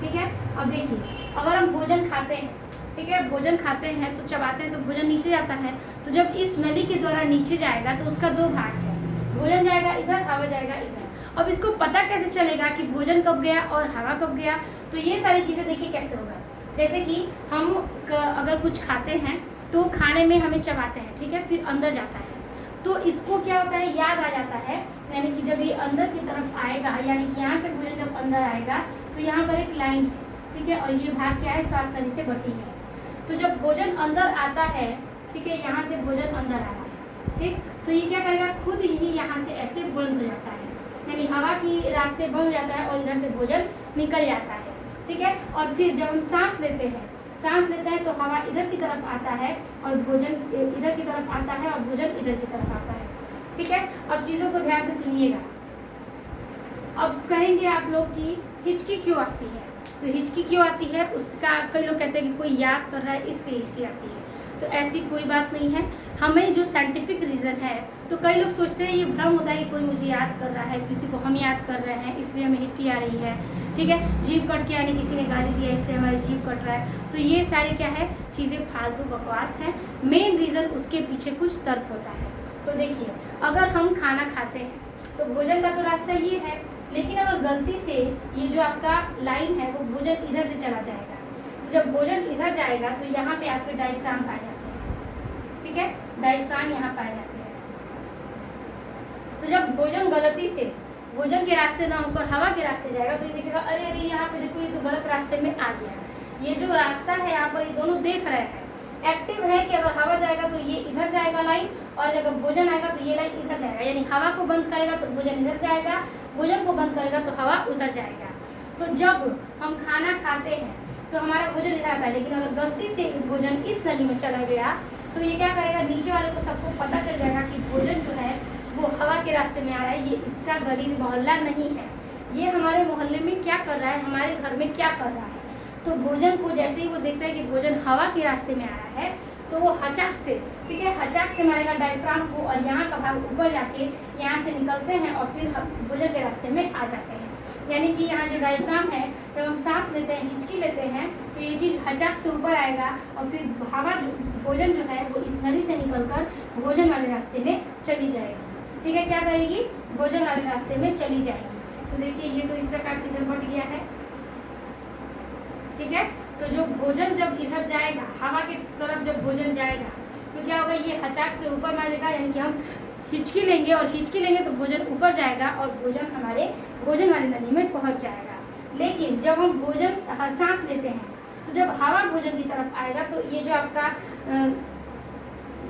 ठीक है, अब देखिए अगर हम भोजन खाते हैं, ठीक है, भोजन खाते हैं तो चबाते हैं तो भोजन नीचे जाता है, तो जब इस नली के द्वारा नीचे जाएगा तो उसका दो भाग है, भोजन जाएगा इधर, हवा जाएगा इधर। अब इसको पता कैसे चलेगा कि भोजन कब गया और हवा कब गया? तो ये सारी चीज़ें देखिए कैसे होगा। जैसे कि हम अगर कुछ खाते हैं तो खाने में हमें चबाते हैं, ठीक है, फिर अंदर जाता है, तो इसको क्या होता है, याद आ जाता है, यानी कि जब ये अंदर की तरफ आएगा, यानी कि यहाँ से भोजन जब अंदर आएगा तो यहाँ पर एक लाइन है, ठीक है, और ये भाग क्या है, श्वास नली से बटी है। तो जब भोजन अंदर आता है, ठीक है, यहाँ से भोजन अंदर आ रहा है, ठीक, तो ये क्या करेगा, खुद ही यहाँ से ऐसे बंद हो जाता है, यानी हवा की रास्ते बंद हो जाता है और इधर से भोजन निकल जाता है। ठीक है, और फिर जब हम सांस लेते हैं, सांस लेते हैं तो हवा इधर की तरफ आता है और भोजन इधर की तरफ आता है और भोजन इधर की तरफ आता है। ठीक है, अब चीज़ों को ध्यान से सुनिएगा। अब कहेंगे आप लोग कि हिचकी क्यों आती है? तो हिचकी क्यों आती है उसका कई लोग कहते हैं कि कोई याद कर रहा है इसलिए हिचकी आती है, तो ऐसी कोई बात नहीं है। हमें जो साइंटिफिक रीज़न है, तो कई लोग सोचते हैं ये भ्रम होता है कि कोई मुझे याद कर रहा है, किसी को हम याद कर रहे हैं इसलिए हमें हिचकी आ रही है। ठीक है, जीभ कट के यानी किसी ने गाली दिया इसलिए हमारी जीभ कट रहा है, तो ये सारी क्या है, चीज़ें फालतू बकवास हैं। मेन रीज़न उसके पीछे कुछ तर्क होता है। तो देखिए, अगर हम खाना खाते हैं तो भोजन का तो रास्ता ये है, लेकिन अगर गलती से ये जो आपका लाइन है वो भोजन इधर से चला जाएगा, तो जब भोजन इधर जाएगा तो यहाँ पे आपके डायफ्राम पाए जाते हैं। ठीक है, डायफ्राम यहाँ पाए जाते हैं। तो जब भोजन गलती से भोजन के रास्ते ना होकर हवा के रास्ते जाएगा तो ये दिखेगा, अरे अरे यहाँ पे देखो ये तो गलत रास्ते में आ गया। ये जो रास्ता है यहाँ पर ये दोनों देख रहे हैं, एक्टिव है कि अगर हवा जाएगा तो ये इधर जाएगा लाइन, और जब भोजन आएगा तो ये लाइन इधर जाएगा, यानी हवा को बंद करेगा तो भोजन इधर जाएगा, भोजन को बंद करेगा तो हवा उधर जाएगा। तो जब हम खाना खाते हैं तो हमारा भोजन इधर आता है, लेकिन अगर गलती से भोजन इस नली में चला गया तो ये क्या करेगा, नीचे वाले को सबको पता चल जाएगा कि भोजन जो है वो हवा के रास्ते में आ रहा है, ये इसका गली मोहल्ला नहीं है, ये हमारे मोहल्ले में क्या कर रहा है, हमारे घर में क्या कर रहा है। तो भोजन को जैसे ही वो देखता है कि भोजन हवा के रास्ते में आ रहा है तो वो हचाक से, ठीक है, हचाक से मारेगा डायफ्राम को, और यहाँ का भाग ऊपर जाके यहाँ से निकलते हैं और फिर भोजन के रास्ते में आ जाते हैं। यानी कि यहाँ जो डायफ्राम है, जब हम सांस लेते हैं, हिचकी लेते हैं, तो ये चीज़ हचाक से ऊपर आएगा और फिर हवा जो भोजन जो है वो इस नली से निकलकर भोजन वाले रास्ते में चली जाएगी। ठीक है, क्या करेगी, भोजन वाले रास्ते में चली जाएगी। तो देखिए ये तो इस प्रकार से इधर बढ़ गया है। ठीक है, तो जो भोजन जब इधर जाएगा, हवा की तरफ जब भोजन जाएगा तो क्या होगा, ये हचाक से ऊपर मारेगा, यानी कि हम हिचकी लेंगे और हिचकी लेंगे तो भोजन ऊपर जाएगा और भोजन हमारे भोजन वाली नली में पहुंच जाएगा। लेकिन जब हम भोजन सांस लेते हैं तो जब हवा भोजन की तरफ आएगा तो ये जो आपका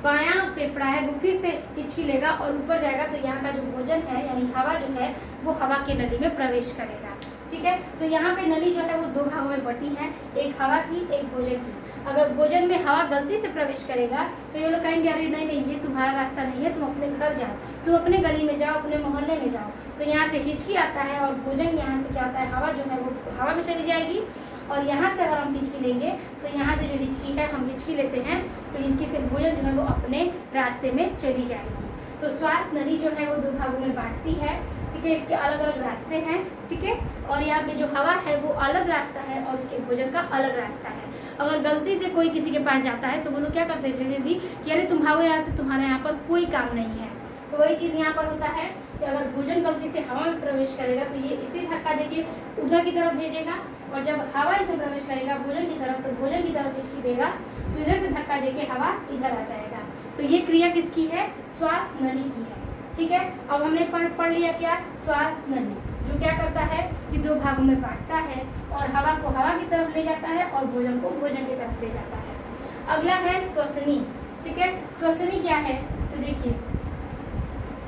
बायां फेफड़ा है वो फिर से हिचकी लेगा और ऊपर जाएगा, तो यहाँ का जो भोजन है यानी हवा जो है वो हवा की नली में प्रवेश करेगा। ठीक है, तो यहाँ पे नली जो है वो दो भागों में बटी है, एक हवा की एक भोजन की। अगर भोजन में हवा गलती से प्रवेश करेगा तो ये लोग कहेंगे अरे नहीं नहीं ये तुम्हारा रास्ता नहीं है, तुम अपने घर जाओ, तुम अपने गली में जाओ, अपने मोहल्ले में जाओ। तो यहाँ से हिचकी आता है और भोजन यहाँ से क्या होता है, हवा जो है वो हवा में चली जाएगी, और यहाँ से अगर हम हिचकी लेंगे तो यहाँ से जो हिचकी है हम हिचकी लेते हैं तो हिचकी से भोजन जो है वो अपने रास्ते में चली जाएगी। तो श्वास नली जो है वो दो भागों में बांटती है। ठीक है, इसके अलग अलग रास्ते हैं। ठीक है, और यहाँ पे जो हवा है वो अलग रास्ता है और उसके भोजन का अलग रास्ता है। अगर गलती से कोई किसी के पास जाता है तो वो लोग क्या करते हैं जल्दी कि अरे तुम भागो यहाँ से, तुम्हारे यहाँ पर कोई काम नहीं है। तो वही चीज़ यहाँ पर होता है कि अगर भोजन गलती से हवा में प्रवेश करेगा तो ये इसे धक्का देके उधर की तरफ भेजेगा, और जब हवा इसे प्रवेश करेगा भोजन की तरफ तो भोजन की तरफ हिचकी देगा तो इधर से धक्का देके हवा इधर आ जाएगा। तो ये क्रिया किसकी है, श्वास नली की है। ठीक है, अब हमने पढ़ लिया क्या, श्वास नली जो क्या करता है कि दो भागों में बांटता है और हवा को हवा की तरफ ले जाता है और भोजन को भोजन की तरफ ले जाता है। अगला है श्वसनी। ठीक है, श्वसनी क्या है, तो देखिए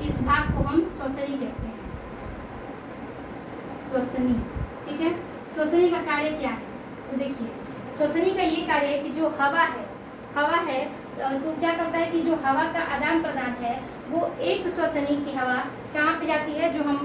इस भाग को हम श्वसनी कहते हैं, श्वसनी। ठीक है, श्वसनी का कार्य क्या है, तो देखिए श्वसनी का ये कार्य है कि जो हवा है तो क्या करता है कि जो हवा का आदान प्रदान है वो एक श्वसनी की हवा कहाँ पे जाती है, जो हम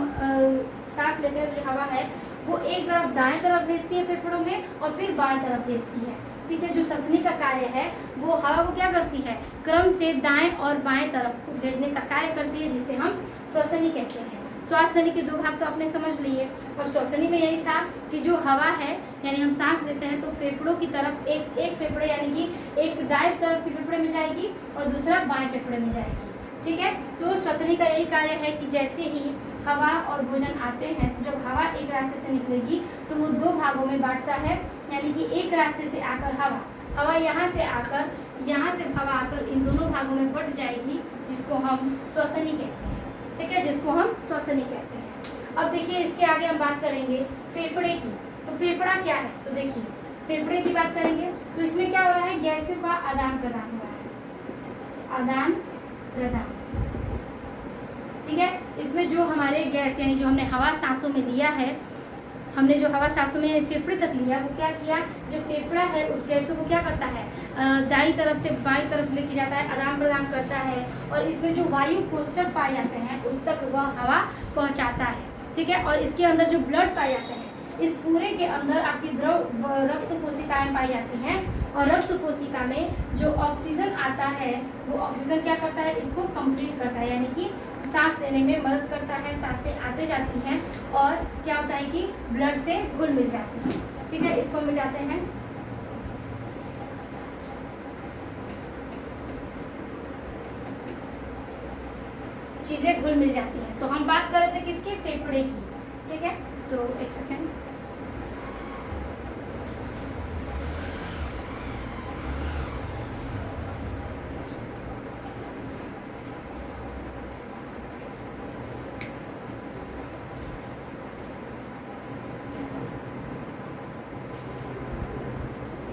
सांस लेते हैं जो हवा है वो एक तरफ दाएं तरफ भेजती है फेफड़ों में और फिर बाएं तरफ भेजती है। ठीक है, जो श्वसनी का कार्य है वो हवा को क्या करती है, क्रम से दाएं और बाएं तरफ को भेजने का कार्य करती है, जिसे हम श्वसनी कहते हैं। श्वास लेने के दो भाग तो आपने समझ लिए। और श्वसनी में यही था कि जो हवा है यानी हम सांस लेते हैं तो फेफड़ों की तरफ एक फेफड़े यानी कि एक दाएं तरफ के फेफड़े में जाएगी और दूसरा बाएं फेफड़े में जाएगी। ठीक है, तो श्वसनी का यही कार्य है कि जैसे ही हवा और भोजन आते हैं तो जब हवा एक रास्ते से निकलेगी तो वो दो भागों में बांटता है, यानी कि एक रास्ते से आकर हवा यहाँ से हवा आकर इन दोनों भागों में बट जाएगी, जिसको हम श्वसनी कहते हैं। ठीक है, जिसको हम श्वसनी कहते हैं। अब देखिए इसके आगे हम बात करेंगे फेफड़े की। तो फेफड़ा क्या है, तो देखिए फेफड़े की बात करेंगे तो इसमें क्या हो रहा है, गैसों का आदान प्रदान हो रहा है, आदान प्रदान। ठीक है, इसमें जो हमारे गैस यानी जो हमने हवा सांसों में लिया है, हमने जो हवा सांसों में फेफड़े तक लिया, वो क्या किया, जो फेफड़ा है उस गैसों को क्या करता है, दाईं तरफ से बाईं तरफ लेके जाता है, आदान प्रदान करता है, और इसमें जो वायु कोष्ठक पाए जाते हैं उस तक वह हवा पहुंचाता है। ठीक है, और इसके अंदर जो ब्लड पाए जाते हैं, इस पूरे के अंदर आपकी द्रव रक्त कोशिकाएं पाई जाती हैं, और रक्त कोशिका में जो ऑक्सीजन आता है वो ऑक्सीजन क्या करता है, इसको कंप्लीट करता है, यानी कि सांस लेने में मदद करता है, सांसें आते जाती हैं और क्या होता है कि ब्लड से घुल मिल जाती है। ठीक है, इसको मिटाते हैं। चीजें घुल मिल जाती हैं। तो हम बात कर रहे थे किसके, फेफड़े की। ठीक है, तो एक सेकेंड।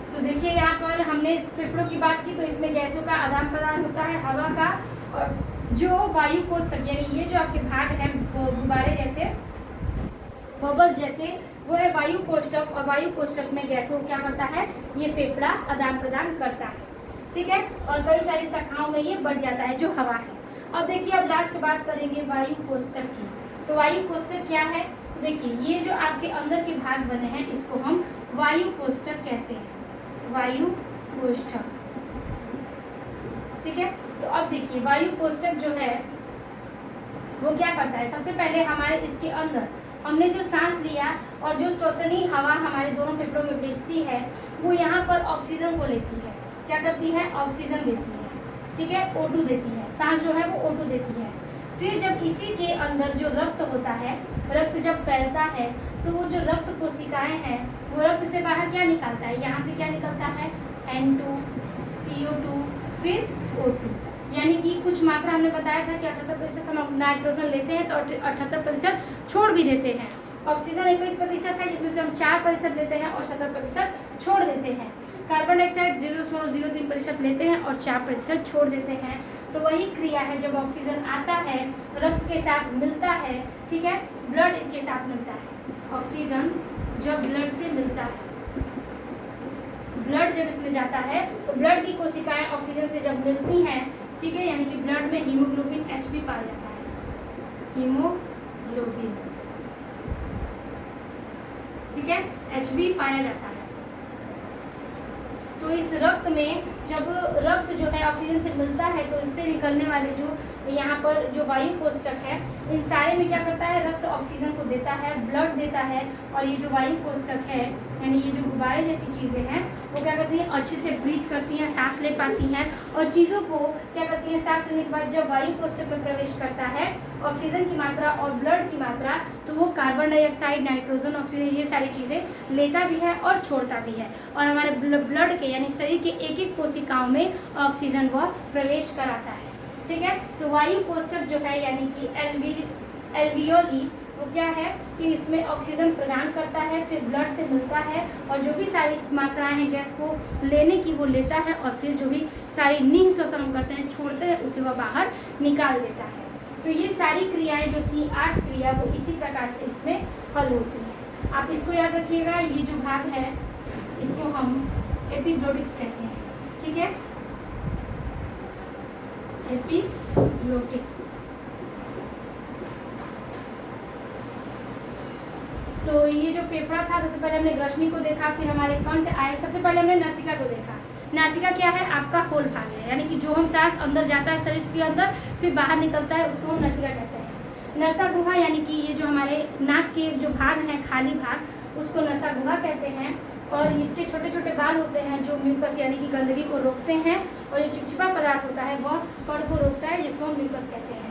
तो देखिए यहाँ पर हमने इस फेफड़ों की बात की, तो इसमें गैसों का आदान प्रदान होता है, हवा का, और जो वायु कोष्ठक यानी ये जो आपके भाग हैं गुब्बारे जैसे, बबल्स जैसे, वो है वायु कोष्ठक, और वायु कोष्ठक में गैसों क्या करता है, ये फेफड़ा आदान प्रदान करता है। ठीक है, और कई सारी शाखाओं में ये बढ़ जाता है जो हवा है। अब देखिए अब लास्ट बात करेंगे वायु कोष्ठक की। तो वायु कोष्ठक क्या है, तो देखिए ये जो आपके अंदर के भाग बने हैं इसको हम वायु कोष्ठक कहते हैं, वायु कोष्ठक। ठीक है, तो अब देखिए वायु कोष्ठक जो है वो क्या करता है, सबसे पहले हमारे इसके अंदर हमने जो सांस लिया और जो श्वसनी हवा हमारे दोनों फेफड़ों में भेजती है, वो यहाँ पर ऑक्सीजन को लेती है, क्या करती है, ऑक्सीजन देती है। ठीक है, O2 देती है, सांस जो है वो O2 देती है। फिर जब इसी के अंदर जो रक्त होता है, रक्त जब फैलता है तो वो जो रक्त कोशिकाएं हैं वो रक्त से बाहर क्या निकालता है, यहाँ से क्या निकलता है, N2, CO2, फिर O2, यानी कि कुछ मात्रा हमने बताया था कि 78% हम नाइट्रोजन लेते हैं तो 78% छोड़ भी देते हैं। ऑक्सीजन 21% है जिसमें से हम 4% लेते हैं और 70% छोड़ देते हैं। कार्बन डाइऑक्साइड 0.03% लेते हैं और 4% छोड़ देते हैं। तो वही क्रिया है, जब ऑक्सीजन आता है रक्त के साथ मिलता है, ठीक है, ब्लड के साथ मिलता है, ऑक्सीजन जब ब्लड से मिलता है, ब्लड जब इसमें जाता है तो ब्लड की कोशिकाएं ऑक्सीजन से जब मिलती हैं, ठीक है, यानी कि ब्लड में हीमोग्लोबिन Hb पाया जाता है, हीमोग्लोबिन, ठीक है, Hb पाया जाता है। तो इस रक्त में जब रक्त जो है ऑक्सीजन से मिलता है तो इससे निकलने वाले जो यहाँ पर जो वायु कोष्ठक है, इन सारे में क्या करता है, रक्त ऑक्सीजन को देता है, ब्लड देता है, और ये जो वायु कोष्ठक है यानी ये जो गुब्बारे जैसी चीज़ें हैं वो क्या करती हैं, अच्छे से ब्रीथ करती हैं, सांस ले पाती हैं, और चीज़ों को क्या करती हैं, सांस लेने के बाद जब वायु कोष्ठक में प्रवेश करता है ऑक्सीजन की मात्रा और ब्लड की मात्रा, तो वो कार्बन डाइऑक्साइड, नाइट्रोजन, ऑक्सीजन, ये सारी चीज़ें लेता भी है और छोड़ता भी है, और हमारे ब्लड के यानी शरीर के एक एक कोशिकाओं में ऑक्सीजन वह प्रवेश कराता है। ठीक है, तो वायु कोष्ठक जो है यानी कि एल्वियोली, वो क्या है कि इसमें ऑक्सीजन प्रदान करता है, फिर ब्लड से मिलता है, और जो भी सारी मात्राएं हैं गैस को लेने की वो लेता है, और फिर जो भी सारी निःश्वसन करते हैं, छोड़ते हैं, उसे वह बाहर निकाल देता है। तो ये सारी क्रियाएं जो थी 8 क्रिया, वो इसी प्रकार से इसमें हल होती हैं। आप इसको याद रखिएगा, ये जो भाग है इसको हम एपिग्लोटिक्स कहते हैं। ठीक है, एपिग्लोटिक्स। तो तो ये जो फेफड़ा था, सबसे पहले हमने ग्रसनी को देखा, फिर हमारे कंठ आए, सबसे पहले हमने नासिका को देखा। नासिका क्या है? आपका होल भाग है, यानी कि जो हम सांस अंदर जाता है शरीर के अंदर फिर बाहर निकलता है, उसको हम नासिका कहते हैं। नसा गुहा यानी कि ये जो हमारे नाक के जो भाग हैं, खाली भाग, उसको नसा गुहा कहते हैं। और इसके छोटे छोटे बाल होते हैं जो म्यूकस यानी कि गंदगी को रोकते हैं, और जो चिपचिपा पदार्थ होता है वह कण को रोकता है, जिसको हम म्यूकस कहते हैं।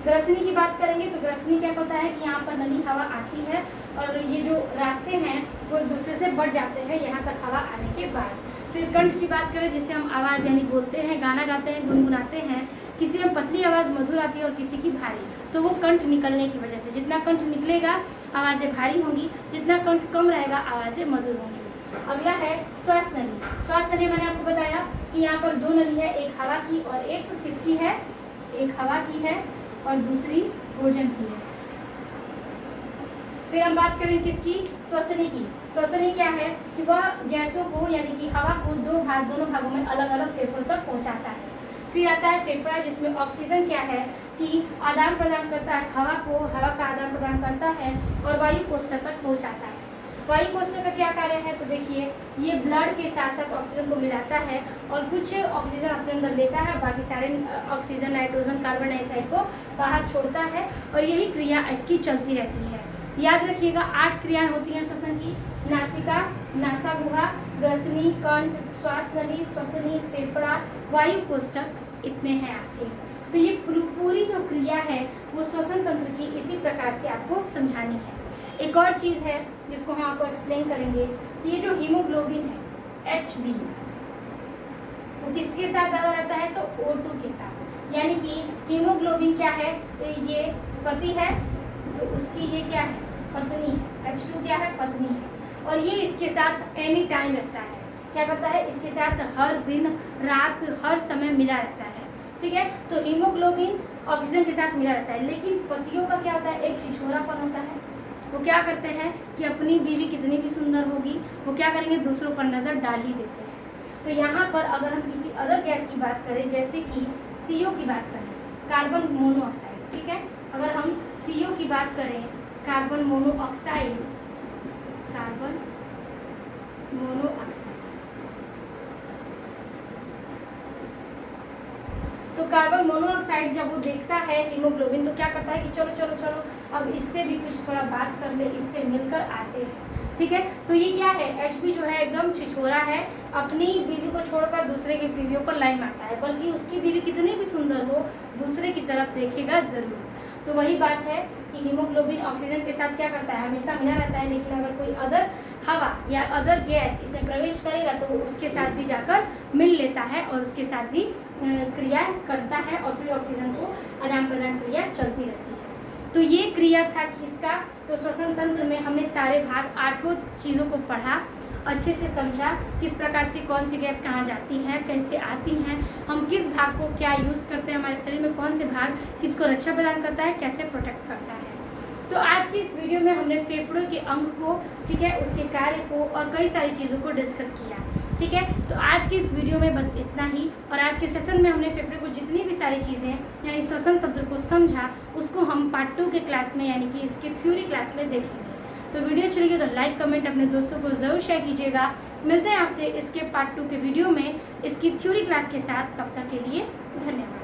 ग्रसनी की बात करेंगे तो ग्रसनी क्या होता है कि यहाँ पर नली हवा आती है और ये जो रास्ते हैं वो एक दूसरे से बढ़ जाते हैं यहाँ तक हवा आने के बाद। फिर कंठ की बात करें, जिससे हम आवाज़ यानी बोलते हैं, गाना गाते हैं, गुनगुनाते हैं। किसी में पतली आवाज़ मधुर आती है और किसी की भारी, तो वो कंठ निकलने की वजह से। जितना कंठ निकलेगा आवाज़ें भारी होंगी, जितना कंठ कम रहेगा आवाज़ें मधुर होंगी। अगला है श्वास नली। श्वास नली मैंने आपको बताया कि यहाँ पर दो नली है, एक हवा की और एक किसकी है? एक हवा की है और दूसरी भोजन की है। फिर हम बात करें किसकी? श्वसनी की। श्वसनी क्या है कि वह गैसों को यानी कि हवा को दोनों भागों में अलग अलग फेफड़ों तक पहुंचाता है। फिर आता है फेफड़ा, जिसमें ऑक्सीजन क्या है कि आदान प्रदान करता है, हवा का आदान प्रदान करता है और वायु कोष्ठक तक पहुंचाता है। वायु कोष्ठक का क्या कार्य है? तो देखिए, ये ब्लड के साथ साथ ऑक्सीजन को मिलाता है और कुछ ऑक्सीजन अपने अंदर लेता है, बाकी सारे ऑक्सीजन, नाइट्रोजन, कार्बन डाइऑक्साइड को बाहर छोड़ता है, और यही क्रिया इसकी चलती रहती है। याद रखिएगा 8 क्रियाएं होती हैं श्वसन की: नासिका, नासा गुहा, ग्रसनी, कंठ, श्वास नली, श्वसनी, फेफड़ा, वायु कोष्ठक, इतने हैं आपके। तो ये पूरी जो क्रिया है वो श्वसन तंत्र की इसी प्रकार से आपको समझानी है। एक और चीज़ है जिसको हम आपको एक्सप्लेन करेंगे कि ये जो हीमोग्लोबिन है HB, वो किसके साथ ज़्यादा रहता है? तो O2 के साथ। यानी कि हीमोग्लोबिन क्या है? ये पति है, तो उसकी ये क्या है? पत्नी है। H2 क्या है? पत्नी है। और ये इसके साथ एनी टाइम रहता है। क्या करता है? इसके साथ हर दिन, रात, हर समय मिला रहता है। ठीक है, तो हीमोग्लोबिन ऑक्सीजन के साथ मिला रहता है। लेकिन पतियों का क्या होता है? एक छिछोरापन होता है। वो क्या करते हैं कि अपनी बीवी कितनी भी सुंदर होगी, वो क्या करेंगे? दूसरों पर नज़र डाल ही देते हैं। तो यहाँ पर अगर हम किसी अदर गैस की बात करें, जैसे कि CO की बात करें, कार्बन मोनोऑक्साइड, ठीक है, अगर हम CO की बात करें, कार्बन मोनोऑक्साइड, तो कार्बन मोनोऑक्साइड जब वो देखता है हीमोग्लोबिन, तो क्या करता है कि चलो चलो चलो अब इससे भी कुछ थोड़ा बात कर ले, इससे मिलकर आते हैं। ठीक है, तो ये क्या है? HB जो है एकदम छिछोरा है, अपनी बीवी को छोड़कर दूसरे की बीवियों पर लाइन मारता है, बल्कि उसकी बीवी कितनी भी सुंदर हो दूसरे की तरफ देखेगा जरूर। तो वही बात है कि हीमोग्लोबिन ऑक्सीजन के साथ क्या करता है? हमेशा मिला रहता है। लेकिन अगर कोई अदर हवा या अदर गैस इसे प्रवेश करेगा तो वो उसके साथ भी जाकर मिल लेता है और उसके साथ भी क्रिया करता है, और फिर ऑक्सीजन को आदान प्रदान क्रिया चलती रहती है। तो ये क्रिया था किसका? तो श्वसन तंत्र में हमने सारे भाग 8 चीज़ों को पढ़ा, अच्छे से समझा, किस प्रकार से कौन सी गैस कहाँ जाती है, कैसे आती हैं, हम किस भाग को क्या यूज़ करते हैं, हमारे शरीर में कौन से भाग किसको रक्षा प्रदान करता है, कैसे प्रोटेक्ट करता है। तो आज की इस वीडियो में हमने फेफड़ों के अंग को, ठीक है, उसके कार्य को और कई सारी चीज़ों को डिस्कस किया। ठीक है, तो आज की इस वीडियो में बस इतना ही। और आज के सेशन में हमने फेफड़े को जितनी भी सारी चीज़ें यानी श्वसन तंत्र को समझा, उसको हम पार्ट 2 के क्लास में यानी कि इसके थ्योरी क्लास में देखेंगे। तो वीडियो अच्छी लगी तो लाइक, कमेंट अपने दोस्तों को ज़रूर शेयर कीजिएगा। मिलते हैं आपसे इसके पार्ट 2 के वीडियो में इसकी थ्योरी क्लास के साथ। तब तक के लिए धन्यवाद।